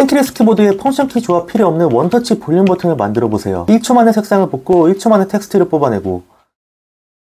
텐키리스 키보드에 펑션 키 조합 필요 없는 원터치 볼륨 버튼을 만들어 보세요. 1초 만에 색상을 뽑고 1초 만에 텍스트를 뽑아내고,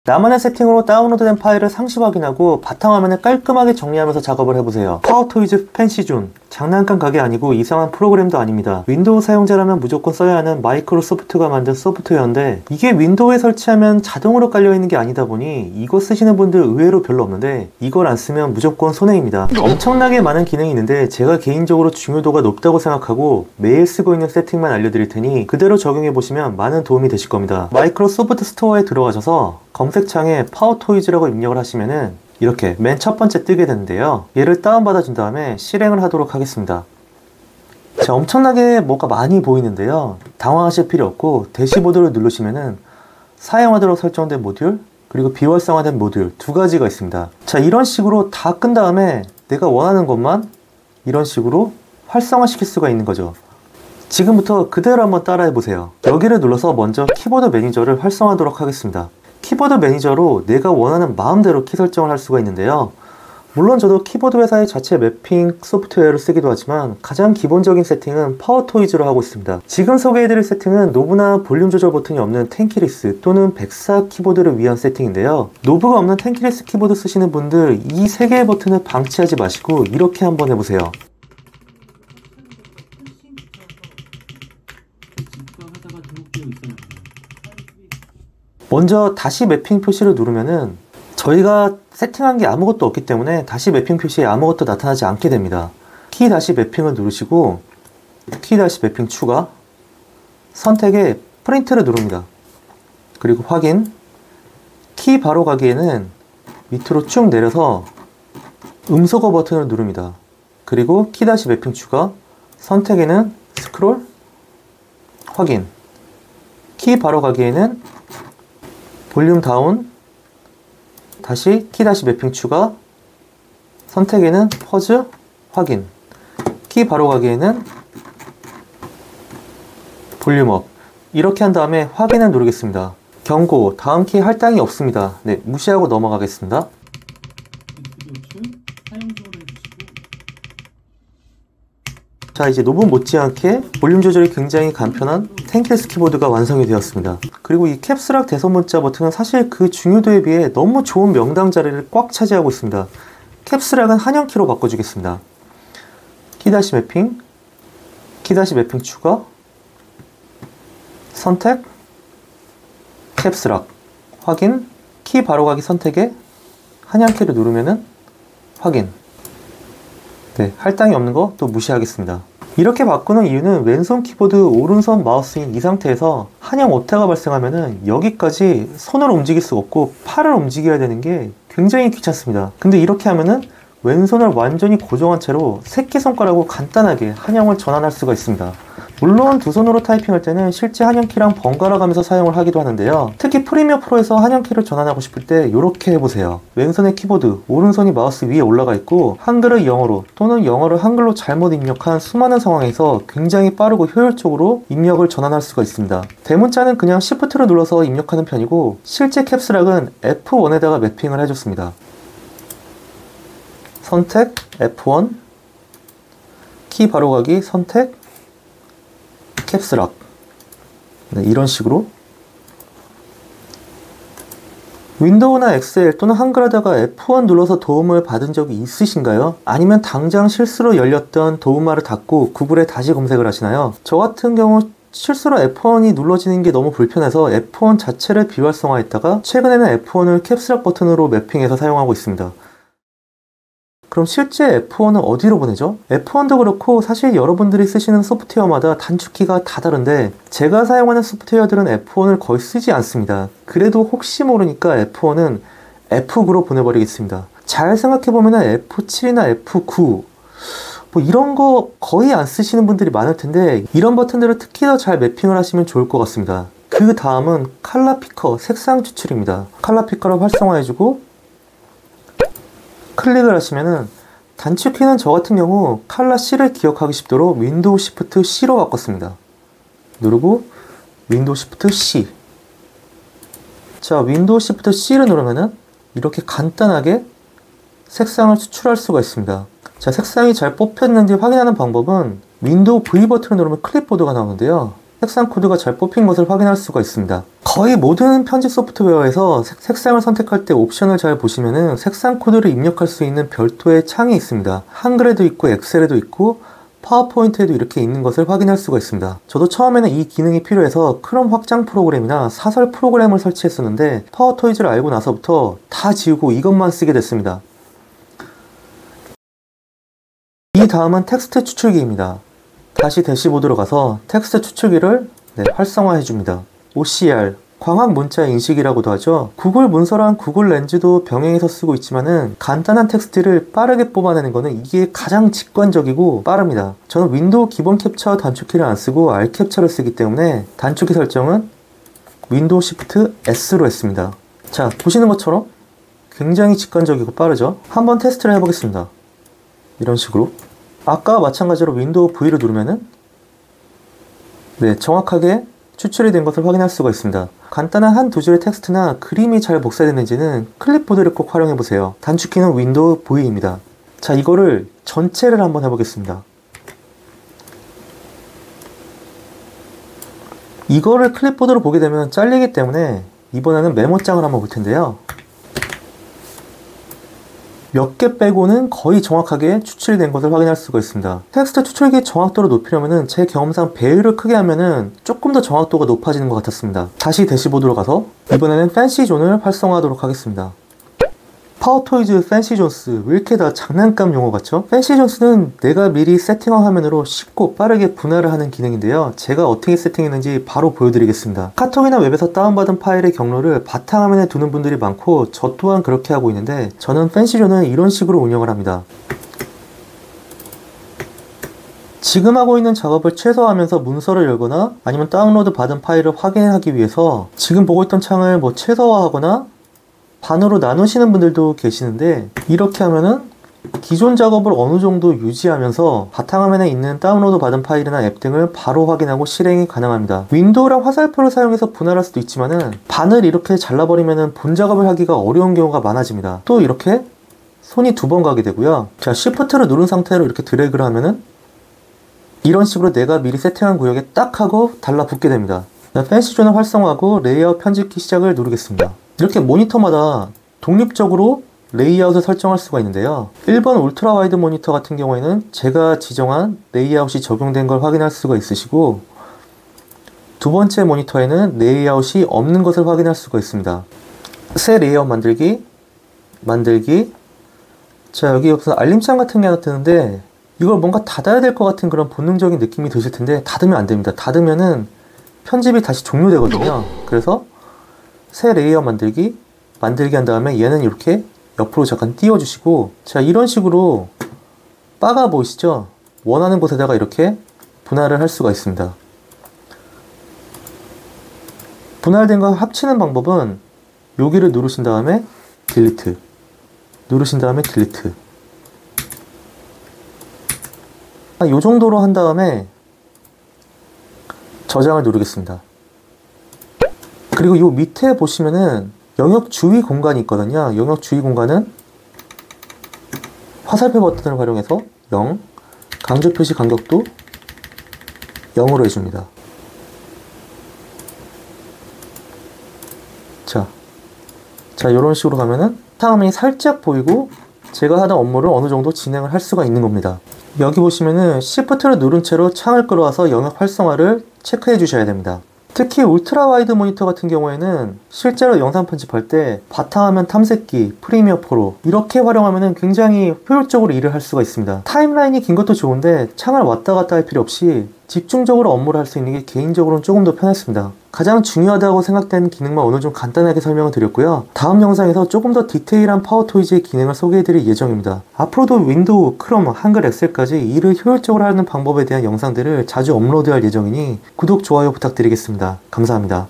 나만의 세팅으로 다운로드된 파일을 상시 확인하고 바탕화면을 깔끔하게 정리하면서 작업을 해보세요. 파워토이즈 펜시존, 장난감 가게 아니고 이상한 프로그램도 아닙니다. 윈도우 사용자라면 무조건 써야 하는 마이크로소프트가 만든 소프트웨어인데, 이게 윈도우에 설치하면 자동으로 깔려있는 게 아니다 보니 이거 쓰시는 분들 의외로 별로 없는데, 이걸 안 쓰면 무조건 손해입니다. 엄청나게 많은 기능이 있는데 제가 개인적으로 중요도가 높다고 생각하고 매일 쓰고 있는 세팅만 알려드릴 테니 그대로 적용해보시면 많은 도움이 되실 겁니다. 마이크로소프트 스토어에 들어가셔서 검색창에 파워토이즈라고 입력을 하시면은 이렇게 맨 첫 번째 뜨게 되는데요. 얘를 다운받아 준 다음에 실행을 하도록 하겠습니다. 자, 엄청나게 뭐가 많이 보이는데요. 당황하실 필요 없고 대시보드를 누르시면은 사용하도록 설정된 모듈, 그리고 비활성화된 모듈 두 가지가 있습니다. 자, 이런 식으로 다 끈 다음에 내가 원하는 것만 이런 식으로 활성화 시킬 수가 있는 거죠. 지금부터 그대로 한번 따라해 보세요. 여기를 눌러서 먼저 키보드 매니저를 활성화하도록 하겠습니다. 키보드 매니저로 내가 원하는 마음대로 키 설정을 할 수가 있는데요. 물론 저도 키보드 회사의 자체 매핑 소프트웨어를 쓰기도 하지만 가장 기본적인 세팅은 파워토이즈로 하고 있습니다. 지금 소개해드릴 세팅은 노브나 볼륨 조절 버튼이 없는 텐키리스 또는 벡사 키보드를 위한 세팅인데요. 노브가 없는 텐키리스 키보드 쓰시는 분들 이 세 개의 버튼을 방치하지 마시고 이렇게 한번 해보세요. 먼저 다시 매핑 표시를 누르면은 저희가 세팅한 게 아무것도 없기 때문에 다시 매핑 표시에 아무것도 나타나지 않게 됩니다. 키 다시 매핑을 누르시고 키 다시 매핑 추가, 선택에 프린트를 누릅니다. 그리고 확인, 키 바로 가기에는 밑으로 쭉 내려서 음소거 버튼을 누릅니다. 그리고 키 다시 매핑 추가, 선택에는 스크롤, 확인, 키 바로 가기에는 볼륨 다운, 다시 키 다시 매핑 추가, 선택에는 퍼즈, 확인, 키 바로 가기에는 볼륨 업. 이렇게 한 다음에 확인을 누르겠습니다. 경고, 다음 키에 할당이 없습니다. 네, 무시하고 넘어가겠습니다. 자, 이제 노브 못지않게 볼륨 조절이 굉장히 간편한 텐키리스 키보드가 완성이 되었습니다. 그리고 이 캡스락 대선 문자 버튼은 사실 그 중요도에 비해 너무 좋은 명당 자리를 꽉 차지하고 있습니다. 캡스락은 한영키로 바꿔주겠습니다. 키 다시 매핑, 키 다시 매핑 추가, 선택, 캡스락, 확인, 키 바로가기 선택에 한영키를 누르면은 확인. 네, 할당이 없는 거 또 무시하겠습니다. 이렇게 바꾸는 이유는 왼손 키보드 오른손 마우스인 이 상태에서 한영 오타가 발생하면은 여기까지 손을 움직일 수가 없고 팔을 움직여야 되는 게 굉장히 귀찮습니다. 근데 이렇게 하면은 왼손을 완전히 고정한 채로 새끼손가락으로 간단하게 한영을 전환할 수가 있습니다. 물론 두 손으로 타이핑할 때는 실제 한영키랑 번갈아 가면서 사용을 하기도 하는데요. 특히 프리미어 프로에서 한영키를 전환하고 싶을 때 이렇게 해보세요. 왼손의 키보드, 오른손이 마우스 위에 올라가 있고 한글을 영어로 또는 영어를 한글로 잘못 입력한 수많은 상황에서 굉장히 빠르고 효율적으로 입력을 전환할 수가 있습니다. 대문자는 그냥 Shift를 눌러서 입력하는 편이고 실제 캡스락은 F1에다가 매핑을 해줬습니다. 선택, F1, 키 바로가기, 선택, 캡스락. 네, 이런 식으로 윈도우나 엑셀 또는 한글하다가 F1 눌러서 도움을 받은 적이 있으신가요? 아니면 당장 실수로 열렸던 도움말을 닫고 구글에 다시 검색을 하시나요? 저 같은 경우 실수로 F1이 눌러지는 게 너무 불편해서 F1 자체를 비활성화했다가 최근에는 F1을 캡스락 버튼으로 매핑해서 사용하고 있습니다. 그럼 실제 F1은 어디로 보내죠? F1도 그렇고 사실 여러분들이 쓰시는 소프트웨어마다 단축키가 다 다른데 제가 사용하는 소프트웨어들은 F1을 거의 쓰지 않습니다. 그래도 혹시 모르니까 F1은 F9로 보내버리겠습니다. 잘 생각해보면 F7이나 F9 뭐 이런 거 거의 안 쓰시는 분들이 많을 텐데 이런 버튼들을 특히 더 잘 매핑을 하시면 좋을 것 같습니다. 그 다음은 컬러 피커, 색상 추출입니다. 컬러 피커를 활성화해주고 클릭을 하시면은 단축키는 저 같은 경우 컬러 C를 기억하기 쉽도록 윈도우 시프트 C로 바꿨습니다. 누르고 윈도우 시프트 C. 자, 윈도우 시프트 C를 누르면은 이렇게 간단하게 색상을 추출할 수가 있습니다. 자, 색상이 잘 뽑혔는지 확인하는 방법은 윈도우 V 버튼을 누르면 클립보드가 나오는데요. 색상 코드가 잘 뽑힌 것을 확인할 수가 있습니다. 거의 모든 편집 소프트웨어에서 색상을 선택할 때 옵션을 잘 보시면은 색상 코드를 입력할 수 있는 별도의 창이 있습니다. 한글에도 있고 엑셀에도 있고 파워포인트에도 이렇게 있는 것을 확인할 수가 있습니다. 저도 처음에는 이 기능이 필요해서 크롬 확장 프로그램이나 사설 프로그램을 설치했었는데 파워토이즈를 알고 나서부터 다 지우고 이것만 쓰게 됐습니다. 이 다음은 텍스트 추출기입니다. 다시 대시보드로 가서 텍스트 추출기를 활성화해 줍니다. OCR, 광학 문자 인식이라고도 하죠. 구글 문서랑 구글 렌즈도 병행해서 쓰고 있지만은 간단한 텍스트를 빠르게 뽑아내는 거는 이게 가장 직관적이고 빠릅니다. 저는 윈도우 기본 캡처 단축키를 안 쓰고 R 캡처를 쓰기 때문에 단축키 설정은 윈도우 시프트 S로 했습니다. 자, 보시는 것처럼 굉장히 직관적이고 빠르죠. 한번 테스트를 해보겠습니다. 이런 식으로 아까와 마찬가지로 윈도우 V를 누르면은 정확하게 추출이 된 것을 확인할 수가 있습니다. 간단한 한두 줄의 텍스트나 그림이 잘 복사되는지는 클립보드를 꼭 활용해 보세요. 단축키는 윈도우 V입니다. 자, 이거를 전체를 한번 해보겠습니다. 이거를 클립보드로 보게 되면 잘리기 때문에 이번에는 메모장을 한번 볼 텐데요. 몇 개 빼고는 거의 정확하게 추출된 것을 확인할 수가 있습니다. 텍스트 추출기의 정확도를 높이려면 제 경험상 배율을 크게 하면 조금 더 정확도가 높아지는 것 같았습니다. 다시 대시보드로 가서 이번에는 팬시 존을 활성화하도록 하겠습니다. 파워토이즈 팬시 존스, 왜 이렇게 다 장난감 용어 같죠? 팬시 존스는 내가 미리 세팅한 화면으로 쉽고 빠르게 분할을 하는 기능인데요. 제가 어떻게 세팅했는지 바로 보여드리겠습니다. 카톡이나 웹에서 다운받은 파일의 경로를 바탕화면에 두는 분들이 많고 저 또한 그렇게 하고 있는데 저는 팬시 존은 이런 식으로 운영을 합니다. 지금 하고 있는 작업을 최소화하면서 문서를 열거나 아니면 다운로드 받은 파일을 확인하기 위해서 지금 보고 있던 창을 최소화하거나 반으로 나누시는 분들도 계시는데 이렇게 하면은 기존 작업을 어느 정도 유지하면서 바탕화면에 있는 다운로드 받은 파일이나 앱 등을 바로 확인하고 실행이 가능합니다. 윈도우랑 화살표를 사용해서 분할할 수도 있지만은 반을 이렇게 잘라버리면은 본 작업을 하기가 어려운 경우가 많아집니다. 또 이렇게 손이 두 번 가게 되고요. 자, Shift를 누른 상태로 이렇게 드래그를 하면은 이런 식으로 내가 미리 세팅한 구역에 딱 하고 달라붙게 됩니다. 팬시 존을 활성화하고 레이아웃 편집키 시작을 누르겠습니다. 이렇게 모니터마다 독립적으로 레이아웃을 설정할 수가 있는데요. 1번 울트라 와이드 모니터 같은 경우에는 제가 지정한 레이아웃이 적용된 걸 확인할 수가 있으시고 두 번째 모니터에는 레이아웃이 없는 것을 확인할 수가 있습니다. 새 레이아웃 만들기. 자, 여기 무슨 알림창 같은 게 하나 뜨는데 이걸 뭔가 닫아야 될 것 같은 그런 본능적인 느낌이 드실 텐데 닫으면 안 됩니다. 닫으면은 편집이 다시 종료되거든요. 그래서 새 레이아웃 만들기 한 다음에 얘는 이렇게 옆으로 잠깐 띄워주시고 자, 이런 식으로 바가 보이시죠? 원하는 곳에다가 이렇게 분할을 할 수가 있습니다. 분할된 거 합치는 방법은 여기를 누르신 다음에 딜리트 누르신 다음에 딜리트 이 정도로 한 다음에 저장을 누르겠습니다. 그리고 요 밑에 보시면은 영역 주의 공간이 있거든요. 영역 주의 공간은 화살표 버튼을 활용해서 0, 강조 표시 간격도 0으로 해줍니다. 자, 이런 식으로 가면은 바탕화면이 살짝 보이고 제가 하던 업무를 어느 정도 진행을 할 수가 있는 겁니다. 여기 보시면은 Shift를 누른 채로 창을 끌어와서 영역 활성화를 체크해 주셔야 됩니다. 특히 울트라 와이드 모니터 같은 경우에는 실제로 영상 편집할 때 바탕화면 탐색기, 프리미어 프로 이렇게 활용하면 굉장히 효율적으로 일을 할 수가 있습니다. 타임라인이 긴 것도 좋은데 창을 왔다 갔다 할 필요 없이 집중적으로 업무를 할 수 있는 게 개인적으로는 조금 더 편했습니다. 가장 중요하다고 생각되는 기능만 오늘 좀 간단하게 설명을 드렸고요. 다음 영상에서 조금 더 디테일한 파워토이즈의 기능을 소개해드릴 예정입니다. 앞으로도 윈도우, 크롬, 한글, 엑셀까지 일을 효율적으로 하는 방법에 대한 영상들을 자주 업로드할 예정이니 구독, 좋아요 부탁드리겠습니다. 감사합니다.